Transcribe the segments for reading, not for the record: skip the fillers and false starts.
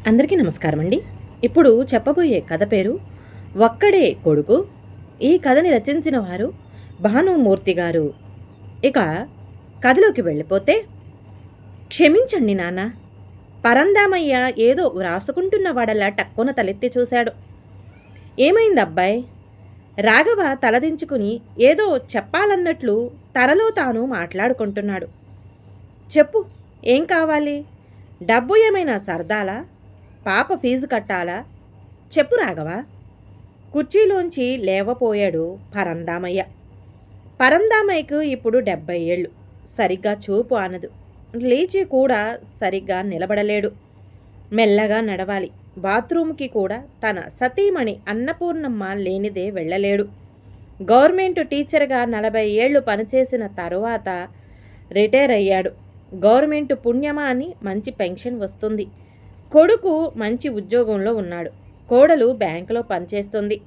అందరికీ నమస్కారం అండి. ఇప్పుడు చెప్పబోయే కథ పేరు 'ఒక్కడే కొడుకు'. ఈ కథని రచించిన వారు భానుమూర్తి గారు. ఇక కథలోకి వెళ్ళిపోతే, క్షమించండి నాన్న. పరందామయ్య ఏదో వ్రాసుకుంటున్న వాడలా టక్కున తలెత్తి చూశాడు. ఏమైందబ్బాయ్? రాఘవ తలదించుకుని ఏదో చెప్పాలన్నట్లు తనలో తాను మాట్లాడుకుంటున్నాడు. చెప్పు, ఏం కావాలి? డబ్బు ఏమైనా సర్దాలా? పాప ఫీజు కట్టాలా? చెప్పు రాఘవ. కుర్చీలోంచి లేవపోయాడు పరందామయ్య. పరందామయ్యకు ఇప్పుడు 70 ఏళ్ళు. సరిగ్గా చూపు ఆనదు. లేచి కూడా సరిగ్గా నిలబడలేడు. మెల్లగా నడవాలి. బాత్రూంకి కూడా తన సతీమణి అన్నపూర్ణమ్మ లేనిదే వెళ్ళలేడు. గవర్నమెంట్ టీచర్గా 40 ఏళ్ళు పనిచేసిన తరువాత రిటైర్ అయ్యాడు. గవర్నమెంట్ పుణ్యమా అని మంచి పెన్షన్ వస్తుంది. కొడుకు మంచి ఉద్యోగంలో ఉన్నాడు. కోడలు బ్యాంకులో పనిచేస్తుంది.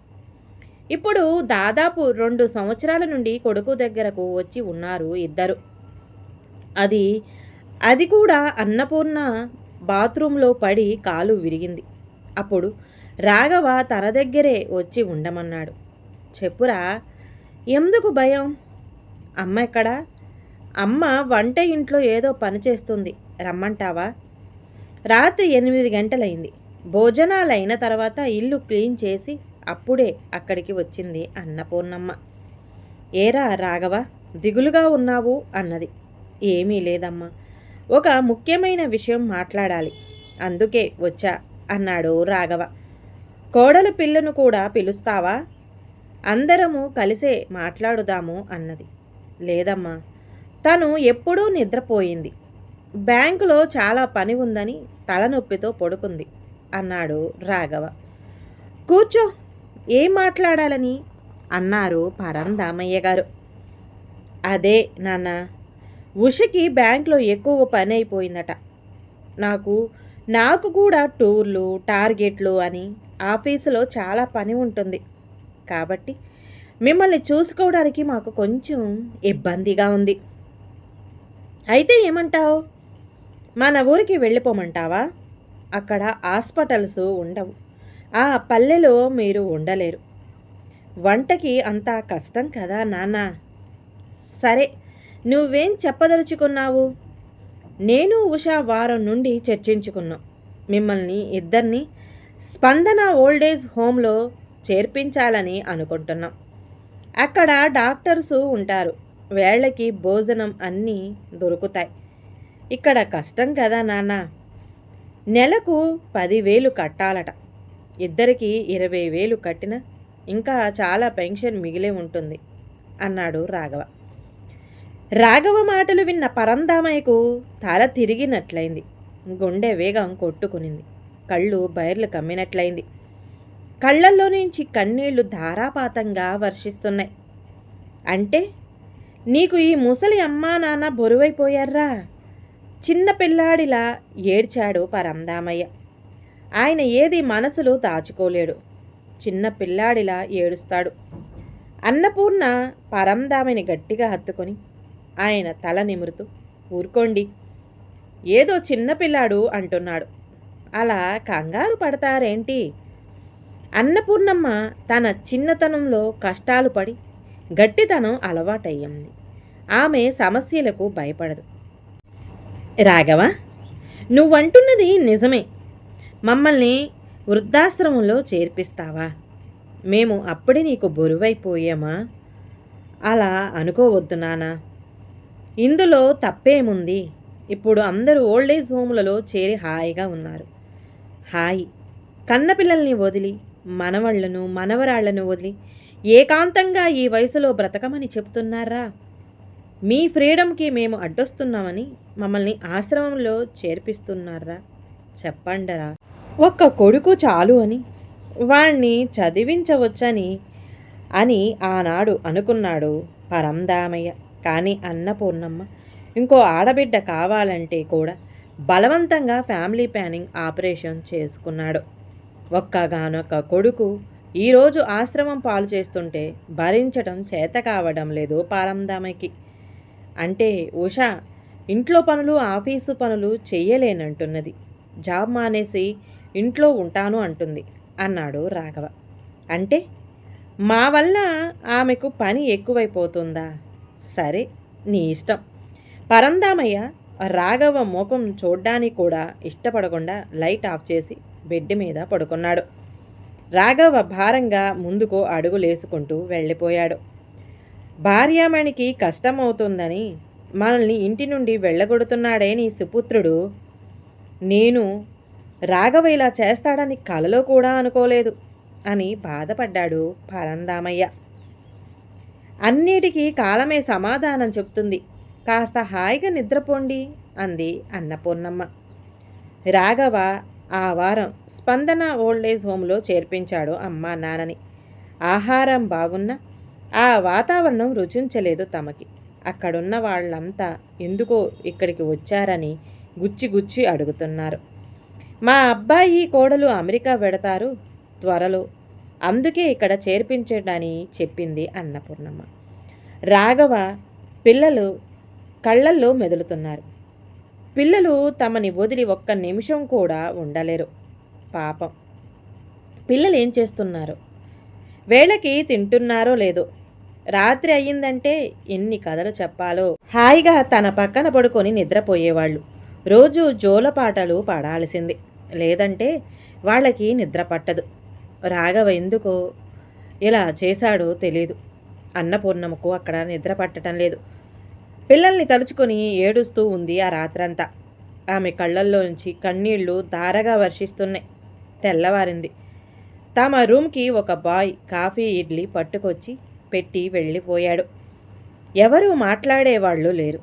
ఇప్పుడు దాదాపు 2 సంవత్సరాల నుండి కొడుకు దగ్గరకు వచ్చి ఉన్నారు ఇద్దరు. అది కూడా అన్నపూర్ణ బాత్రూంలో పడి కాలు విరిగింది. అప్పుడు రాఘవ తన దగ్గరే వచ్చి ఉండమన్నాడు. చెప్పురా, ఎందుకు భయం? అమ్మ ఎక్కడా? అమ్మ వంట ఇంట్లో ఏదో పని చేస్తుంది, రమ్మంటావా? రాత్రి 8 గంటలైంది. భోజనాలైన తర్వాత ఇల్లు క్లీన్ చేసి అప్పుడే అక్కడికి వచ్చింది అన్నపూర్ణమ్మ. ఏరా రాఘవ, దిగులుగా ఉన్నావు అన్నది. ఏమీ లేదమ్మా, ఒక ముఖ్యమైన విషయం మాట్లాడాలి, అందుకే వచ్చా అన్నాడు రాఘవ. కోడల పిల్లను కూడా పిలుస్తావా? అందరము కలిసే మాట్లాడుదాము అన్నది. లేదమ్మా, తను ఎప్పుడూ నిద్రపోయింది. బ్యాంకులో చాలా పని ఉందని తలనొప్పితో పడుకుంది అన్నాడు రాఘవ. కూర్చో, ఏం మాట్లాడాలని అన్నారు పరందామయ్య గారు. అదే నాన్న, ఉషకి బ్యాంకులో ఎక్కువ పని అయిపోయిందట. నాకు కూడా టూర్లు, టార్గెట్లు అని ఆఫీసులో చాలా పని ఉంటుంది. కాబట్టి మిమ్మల్ని చూసుకోవడానికి మాకు కొంచెం ఇబ్బందిగా ఉంది. అయితే ఏమంటావు? మన ఊరికి వెళ్ళిపోమంటావా? అక్కడ హాస్పిటల్స్ ఉండవు. ఆ పల్లెలో మీరు ఉండలేరు. వంటకి అంత కష్టం కదా నాన్న. సరే, నువ్వేం చెప్పదలుచుకున్నావు? నేను ఉషా వారం నుండి చర్చించుకున్నాం. మిమ్మల్ని ఇద్దరిని స్పందన ఓల్డేజ్ హోమ్లో చేర్పించాలని అనుకుంటున్నాం. అక్కడ డాక్టర్సు ఉంటారు. వేళ్ళకి భోజనం అన్నీ దొరుకుతాయి. ఇక్కడ కష్టం కదా నాన్న. నెలకు 10,000 కట్టాలట. ఇద్దరికి 20,000 కట్టినా ఇంకా చాలా పెన్షన్ మిగిలే ఉంటుంది అన్నాడు రాఘవ. రాఘవ మాటలు విన్న పరందామయ్యకు తల తిరిగినట్లయింది. గుండె వేగం కొట్టుకునింది. కళ్ళు బైర్లు కమ్మినట్లయింది. కళ్ళల్లో నుంచి కన్నీళ్లు ధారాపాతంగా వర్షిస్తున్నాయి. అంటే నీకు ఈ ముసలి అమ్మా నాన్న బరువైపోయారా? చిన్న పిల్లాడిలా ఏడ్చాడు పరందామయ్య. ఆయన ఏది మనసులో దాచుకోలేడు. చిన్న పిల్లాడిలా ఏడుస్తాడు. అన్నపూర్ణ పరందామని గట్టిగా హత్తుకొని ఆయన తల నిమురుతూ, ఊరుకోండి, ఏదో చిన్నపిల్లాడు అంటున్నాడు, అలా కంగారు పడతారేంటి? అన్నపూర్ణమ్మ తన చిన్నతనంలో కష్టాలు పడి గట్టితనం అలవాటయ్యింది. ఆమె సమస్యలకు భయపడదు. రాఘవ, నువ్వంటున్నది నిజమే. మమ్మల్ని వృద్ధాశ్రమంలో చేర్పిస్తావా? మేము అప్పుడే నీకు బరువైపోయామా? అలా అనుకోవద్దు నాన్న. ఇందులో తప్పేముంది? ఇప్పుడు అందరూ ఓల్డేజ్ హోమ్లలో చేరి హాయిగా ఉన్నారు. హాయి, కన్నపిల్లల్ని వదిలి, మనవళ్లను మనవరాళ్లను వదిలి ఏకాంతంగా ఈ వయసులో బ్రతకమని చెబుతున్నారా? మీ ఫ్రీడమ్కి మేము అడ్డొస్తున్నామని మమ్మల్ని ఆశ్రమంలో చేర్పిస్తున్నారా? చెప్పండరా. ఒక్క కొడుకు చాలు అని, వాణ్ణి చదివించవచ్చని అని ఆనాడు అనుకున్నాడు పరందామయ్య. కానీ అన్నపూర్ణమ్మ ఇంకో ఆడబిడ్డ కావాలంటే కూడా బలవంతంగా ఫ్యామిలీ ప్లానింగ్ ఆపరేషన్ చేసుకున్నాడు. ఒక్కగానొక్క కొడుకు ఈరోజు ఆశ్రమం పాలు చేస్తుంటే భరించడం చేత కావడం లేదు పరందామయ్యకి. అంటే ఉషా ఇంట్లో పనులు, ఆఫీసు పనులు చెయ్యలేనంటున్నది. జాబ్ మానేసి ఇంట్లో ఉంటాను అంటుంది అన్నాడు రాఘవ. అంటే మా వల్ల ఆమెకు పని ఎక్కువైపోతుందా? సరే, నీ ఇష్టం. పరందామయ్య రాఘవ ముఖం చూడ్డానికి కూడా ఇష్టపడకుండా లైట్ ఆఫ్ చేసి బెడ్ మీద పడుకున్నాడు. రాఘవ భారంగా ముందుకు అడుగులేసుకుంటూ వెళ్ళిపోయాడు. భార్యామణికి కష్టమవుతుందని మనల్ని ఇంటి నుండి వెళ్ళగొడుతున్నాడే నీ సుపుత్రుడు. నేను రాఘవ ఇలా చేస్తాడని కలలో కూడా అనుకోలేదు అని బాధపడ్డాడు పరందామయ్య. అన్నిటికీ కాలమే సమాధానం చెప్తుంది. కాస్త హాయిగా నిద్రపోండి అంది అన్నపూర్ణమ్మ. రాఘవ ఆ వారం స్పందన ఓల్డేజ్ హోంలో చేర్పించాడు అమ్మా నాన్నని. ఆహారం బాగున్నా ఆ వాతావరణం రుచించలేదు తమకి. అక్కడున్న వాళ్ళంతా ఎందుకో ఇక్కడికి వచ్చారని గుచ్చి గుచ్చి అడుగుతున్నారు. మా అబ్బాయి కోడలు అమెరికా వెడతారు త్వరలో, అందుకే ఇక్కడ చేర్పించడని చెప్పింది అన్నపూర్ణమ్మ. రాఘవ పిల్లలు కళ్ళల్లో మెదులుతున్నారు. పిల్లలు తమని వదిలి ఒక్క నిమిషం కూడా ఉండలేరు. పాపం పిల్లలు ఏం చేస్తున్నారు, వేళకి తింటున్నారో లేదో. రాత్రి అయ్యిందంటే ఎన్ని కథలు చెప్పాలో. హాయిగా తన పక్కన పడుకొని నిద్రపోయేవాళ్ళు. రోజు జోలపాటలు పాడాల్సింది, లేదంటే వాళ్ళకి నిద్ర పట్టదు. రాఘవ ఎందుకో ఇలా చేశాడో తెలీదు. అన్నపూర్ణమ్మకు అక్కడ నిద్ర పట్టడం లేదు. పిల్లల్ని తలుచుకొని ఏడుస్తూ ఉంది ఆ రాత్రంతా. ఆమె కళ్ళల్లోంచి కన్నీళ్లు ధారగా వర్షిస్తున్నాయి. తెల్లవారింది. తమ రూమ్కి ఒక బాయ్ కాఫీ ఇడ్లీ పట్టుకొచ్చి పెట్టి వెళ్ళిపోయాడు. ఎవరూ మాట్లాడేవాళ్ళు లేరు.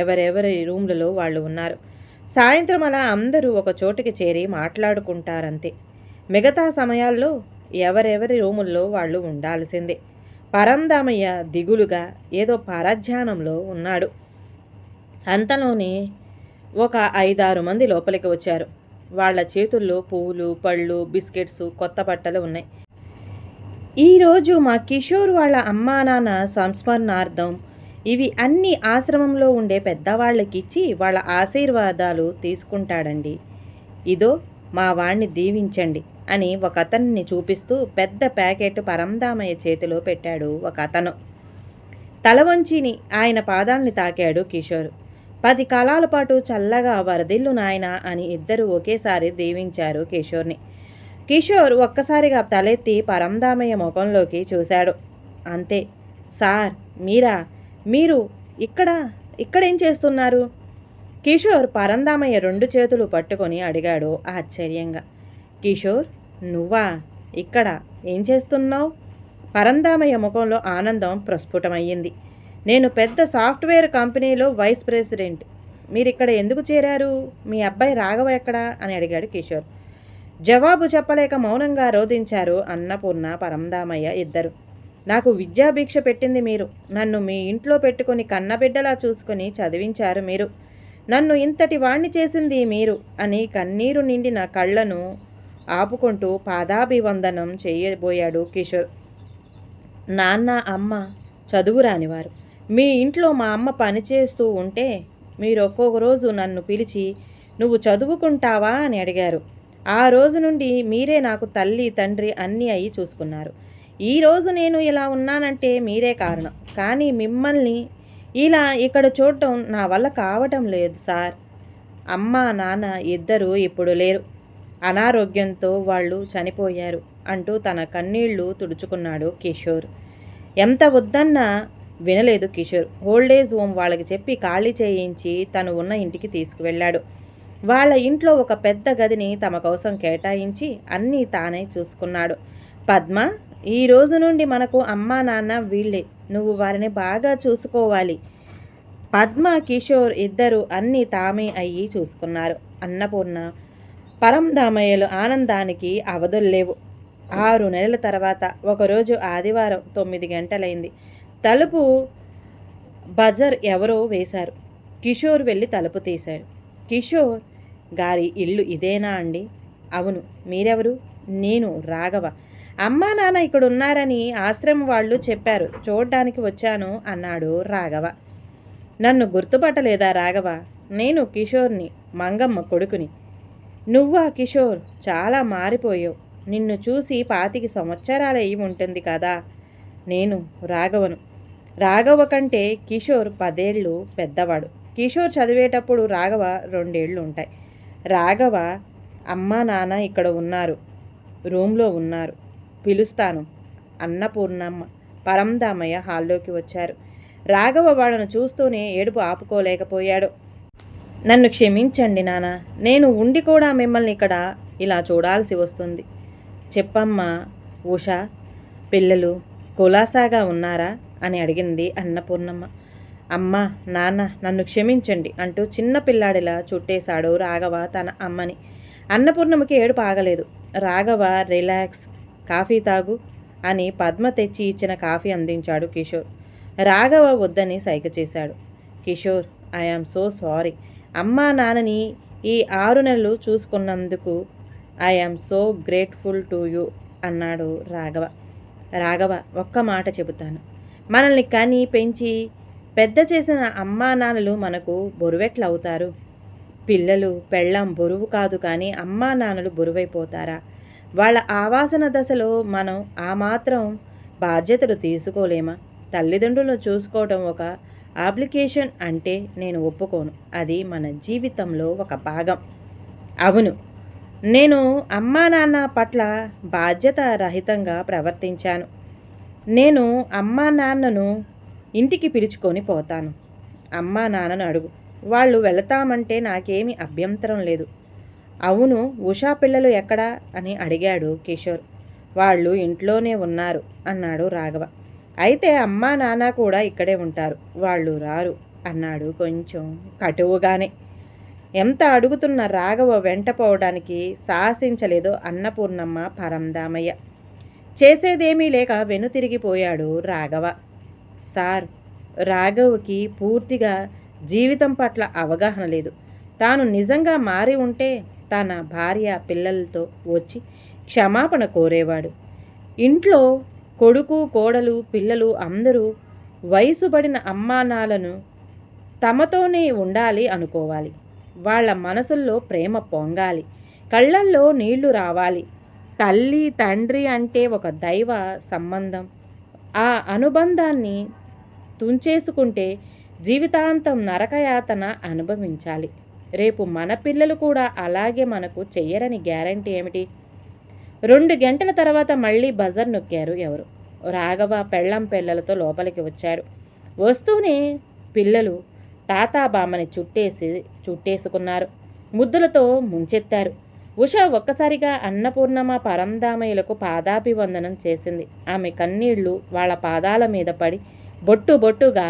ఎవరెవరి రూమ్లలో వాళ్ళు ఉన్నారు. సాయంత్రం అలా అందరూ ఒక చోటుకి చేరి మాట్లాడుకుంటారంతే. మిగతా సమయాల్లో ఎవరెవరి రూముల్లో వాళ్ళు ఉండాల్సిందే. పరందామయ్య దిగులుగా ఏదో పరధ్యానంలో ఉన్నాడు. అంతలోనే ఒక 5-6 మంది లోపలికి వచ్చారు. వాళ్ళ చేతుల్లో పువ్వులు, పళ్ళు, బిస్కెట్స్, కొత్త బట్టలు ఉన్నాయి. ఈరోజు మా కిషోర్ వాళ్ళ అమ్మా నాన్న సంస్మరణార్థం ఇవి అన్ని ఆశ్రమంలో ఉండే పెద్దవాళ్ళకిచ్చి వాళ్ళ ఆశీర్వాదాలు తీసుకుంటాడండి. ఇదో మా వాణ్ణి దీవించండి అని ఒక అతన్ని చూపిస్తూ పెద్ద ప్యాకెట్ పరందామయ్య చేతిలో పెట్టాడు ఒక అతను. తల వంచిని ఆయన పాదాల్ని తాకాడు కిషోర్. 10 కాలాల పాటు చల్లగా వరదిల్లు నాయన అని ఇద్దరు ఒకేసారి దీవించారు కిషోర్ని. కిషోర్ ఒక్కసారిగా తలెత్తి పరందామయ్య ముఖంలోకి చూశాడు. అంతే. సార్ మీరు ఇక్కడేం చేస్తున్నారు? కిషోర్ పరందామయ్య 2 చేతులు పట్టుకొని అడిగాడు ఆశ్చర్యంగా. కిషోర్, నువ్వా ఇక్కడ ఏం చేస్తున్నావు? పరందామయ్య ముఖంలో ఆనందం ప్రస్ఫుటమయ్యింది. నేను పెద్ద సాఫ్ట్వేర్ కంపెనీలో వైస్ ప్రెసిడెంట్. మీరిక్కడ ఎందుకు చేరారు? మీ అబ్బాయి రాఘవ ఎక్కడా అని అడిగాడు కిషోర్. జవాబు చెప్పలేక మౌనంగా రోధించారు అన్నపూర్ణ, పరందామయ్య ఇద్దరు. నాకు విద్యాభిక్ష పెట్టింది మీరు. నన్ను మీ ఇంట్లో పెట్టుకొని కన్నబిడ్డలా చూసుకొని చదివించారు మీరు. నన్ను ఇంతటి వాణ్ణి చేసింది మీరు అని కన్నీరు నిండిన కళ్ళను ఆపుకుంటూ పాదాభివందనం చేయబోయాడు కిషోర్. నాన్న, అమ్మ చదువు రానివారు. మీ ఇంట్లో మా అమ్మ పనిచేస్తూ ఉంటే మీరు ఒక్కొక్క రోజు నన్ను పిలిచి నువ్వు చదువుకుంటావా అని అడిగారు. ఆ రోజు నుండి మీరే నాకు తల్లి, తండ్రి అన్నీ అయ్యి చూసుకున్నారు. ఈరోజు నేను ఇలా ఉన్నానంటే మీరే కారణం. కానీ మిమ్మల్ని ఇలా ఇక్కడ చూడటం నా వల్ల కావటం లేదు సార్. అమ్మ, నాన్న ఇద్దరూ ఇప్పుడు లేరు. అనారోగ్యంతో వాళ్ళు చనిపోయారు అంటూ తన కన్నీళ్లు తుడుచుకున్నాడు కిషోర్. ఎంత వద్దన్నా వినలేదు కిషోర్. ఓల్డేజ్ హోమ్ వాళ్ళకి చెప్పి ఖాళీ చేయించి తను ఉన్న ఇంటికి తీసుకువెళ్ళాడు. వాళ్ళ ఇంట్లో ఒక పెద్ద గదిని తమ కోసం కేటాయించి అన్నీ తానే చూసుకున్నాడు. పద్మ, ఈ రోజు నుండి మనకు అమ్మా నాన్న వీళ్ళే. నువ్వు వారిని బాగా చూసుకోవాలి. పద్మ, కిషోర్ ఇద్దరు అన్నీ తామే అయ్యి చూసుకున్నారు. అన్నపూర్ణ, పరంధామయ్యలు ఆనందానికి అవధుల్లేవు. 6 నెలల తర్వాత ఒకరోజు ఆదివారం 9 గంటలైంది. తలుపు బజర్ ఎవరో వేశారు. కిషోర్ వెళ్ళి తలుపు తీశాడు. కిషోర్ గారి ఇల్లు ఇదేనా అండి? అవును. మీరెవరు? నేను రాఘవ. అమ్మా నాన్న ఇక్కడ ఉన్నారని ఆశ్రమం వాళ్ళు చెప్పారు. చూడ్డానికి వచ్చాను అన్నాడు రాఘవ. నన్ను గుర్తుపట్టలేదా రాఘవ? నేను కిషోర్ని, మంగమ్మ కొడుకుని. నువ్వా కిషోర్? చాలా మారిపోయావు. నిన్ను చూసి 25 సంవత్సరాలు అయి ఉంటుంది కదా. నేను రాఘవను. రాఘవ కంటే కిషోర్ 10 ఏళ్ళు పెద్దవాడు. కిషోర్ చదివేటప్పుడు రాఘవ 2 ఏళ్ళు ఉంటాయి. రాఘవ అమ్మా నాన్న ఇక్కడ ఉన్నారు, రూమ్లో ఉన్నారు, పిలుస్తాను. అన్నపూర్ణమ్మ పరంధామయ్య హాల్లోకి వచ్చారు. రాఘవ వాళ్ళను చూస్తూనే ఏడుపు ఆపుకోలేకపోయాడు. నన్ను క్షమించండి నాన్న, నేను ఉండి కూడా మిమ్మల్ని ఇక్కడ ఇలా చూడాల్సి వస్తుంది. చెప్పమ్మా ఉషా, పిల్లలు కులాసాగా ఉన్నారా అని అడిగింది అన్నపూర్ణమ్మ. అమ్మా నాన్న నన్ను క్షమించండి అంటూ చిన్న పిల్లాడిలా చుట్టేశాడు రాఘవ తన అమ్మని. అన్నపూర్ణమ్మకి ఏడుపు ఆగలేదు. రాఘవ రిలాక్స్, కాఫీ తాగు అని పద్మ తెచ్చి ఇచ్చిన కాఫీ అందించాడు కిషోర్. రాఘవ వద్దని సైగ చేశాడు. Kishore, I am so sorry. అమ్మా నాన్నని ఈ 6 నెలలు చూసుకున్నందుకు I am so grateful to you అన్నాడు రాఘవ. రాఘవ, ఒక్క మాట చెబుతాను. మనల్ని కని పెంచి పెద్ద చేసిన అమ్మా నాన్నలు మనకు బరువెట్లవుతారు? పిల్లలు పెళ్ళాం బరువు కాదు, కానీ అమ్మా నాన్నలు బరువైపోతారా? వాళ్ళ ఆవాసన దశలో మనం ఆ మాత్రం బాధ్యతలు తీసుకోలేమా? తల్లిదండ్రులను చూసుకోవడం ఒక అప్లికేషన్ అంటే నేను ఒప్పుకోను. అది మన జీవితంలో ఒక భాగం. అవును, నేను అమ్మా నాన్న పట్ల బాధ్యత రహితంగా ప్రవర్తించాను. నేను అమ్మా నాన్నను ఇంటికి పిలుచుకొని పోతాను. అమ్మా నాన్నను అడుగు, వాళ్ళు వెళతామంటే నాకేమీ అభ్యంతరం లేదు. అవును, ఉషా పిల్లలు ఎక్కడా అని అడిగాడు కిషోర్. వాళ్ళు ఇంట్లోనే ఉన్నారు అన్నాడు రాఘవ. అయితే అమ్మా నాన్న కూడా ఇక్కడే ఉంటారు, వాళ్ళు రారు అన్నాడు కొంచెం కటువుగానే. ఎంత అడుగుతున్న రాఘవ వెంటపోవడానికి సాహసించలేదో అన్నపూర్ణమ్మ పరంధామయ్య. చేసేదేమీ లేక వెనుతిరిగిపోయాడు రాఘవ. సార్, రాఘవ్కి పూర్తిగా జీవితం పట్ల అవగాహన లేదు. తాను నిజంగా మారి ఉంటే తన భార్య పిల్లలతో వచ్చి క్షమాపణ కోరేవాడు. ఇంట్లో కొడుకు కోడలు పిల్లలు అందరూ వయసుబడిన అమ్మానాలను తమతోనే ఉండాలి అనుకోవాలి. వాళ్ళ మనసుల్లో ప్రేమ పొంగాలి, కళ్ళల్లో నీళ్లు రావాలి. తల్లి తండ్రి అంటే ఒక దైవ సంబంధం. ఆ అనుబంధాన్ని తుంచేసుకుంటే జీవితాంతం నరకయాతన అనుభవించాలి. రేపు మన పిల్లలు కూడా అలాగే మనకు చెయ్యరని గ్యారంటీ ఏమిటి? 2 గంటల తర్వాత మళ్ళీ బజర్ నొక్కారు ఎవరు. రాఘవ పెళ్ళం పిల్లలతో లోపలికి వచ్చాడు. వస్తూనే పిల్లలు తాతాబామ్మని చుట్టేసుకున్నారు, ముద్దులతో ముంచెత్తారు. ఉష ఒక్కసారిగా అన్నపూర్ణమ్మ పరంధామయ్యలకు పాదాభివందనం చేసింది. ఆమె కన్నీళ్లు వాళ్ళ పాదాల మీద పడి బొట్టు బొట్టుగా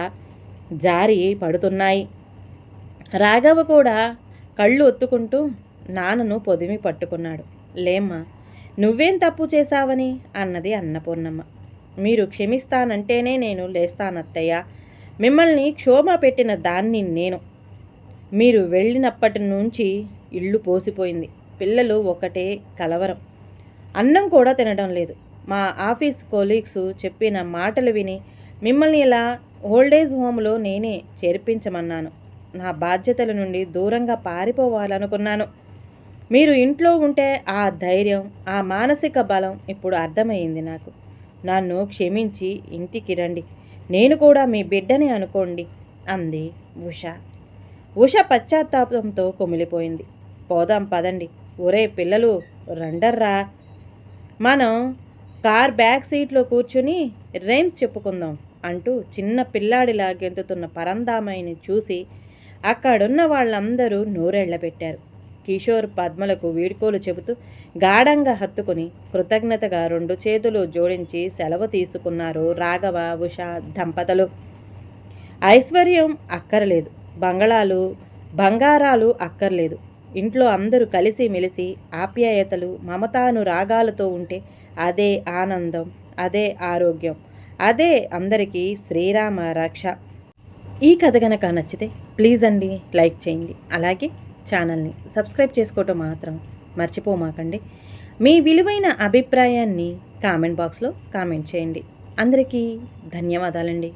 జారి పడుతున్నాయి. రాఘవ కూడా కళ్ళు ఒత్తుకుంటూ నాన్నను పొదిమి పట్టుకున్నాడు. లేమ్మా, నువ్వేం తప్పు చేశావని అన్నది అన్నపూర్ణమ్మ. మీరు క్షమిస్తానంటేనే నేను లేస్తానత్తయ్య. మిమ్మల్ని క్షోభ పెట్టిన దాన్ని నేను. మీరు వెళ్ళినప్పటి నుంచి ఇల్లు పోసిపోయింది. పిల్లలు ఒకటే కలవరం, అన్నం కూడా తినడం లేదు. మా ఆఫీస్ కొలీగ్స్ చెప్పిన మాటలు విని మిమ్మల్ని ఇలా ఓల్డేజ్ హోమ్లో నేనే చేర్పించమన్నాను. నా బాధ్యతల నుండి దూరంగా పారిపోవాలనుకున్నాను. మీరు ఇంట్లో ఉంటే ఆ ధైర్యం, ఆ మానసిక బలం ఇప్పుడు అర్థమైంది నాకు. నన్ను క్షమించి ఇంటికి రండి, నేను కూడా మీ బిడ్డని అనుకోండి అంది ఉష. ఉష పశ్చాత్తాపంతో కుమిలిపోయింది. పోదాం పదండి. ఒరే పిల్లలు రండర్రా, మనం కార్ బ్యాక్ సీట్లో కూర్చుని రైమ్స్ చెప్పుకుందాం అంటూ చిన్న పిల్లాడిలా గెంతుతున్న పరంధామయ్యని చూసి అక్కడున్న వాళ్ళందరూ నోరెళ్లబెట్టారు. కిషోర్ పద్మలకు వీడ్కోలు చెబుతూ గాఢంగా హత్తుకుని కృతజ్ఞతగా 2 చేతులు జోడించి సెలవు తీసుకున్నారు రాఘవ ఉష దంపతులు. ఐశ్వర్యం అక్కర్లేదు, బంగళాలు బంగారాలు అక్కర్లేదు. ఇంట్లో అందరూ కలిసి మెలిసి ఆప్యాయతలు మమతానురాగాలతో ఉంటే అదే ఆనందం, అదే ఆరోగ్యం, అదే అందరికీ శ్రీరామ రక్ష. ఈ కథ కనుక నచ్చితే ప్లీజ్ అండి లైక్ చేయండి. అలాగే ఛానల్ని సబ్స్క్రైబ్ చేసుకోవటం మాత్రం మర్చిపోమాకండి. మీ విలువైన అభిప్రాయాన్ని కామెంట్ బాక్స్లో కామెంట్ చేయండి. అందరికీ ధన్యవాదాలండి.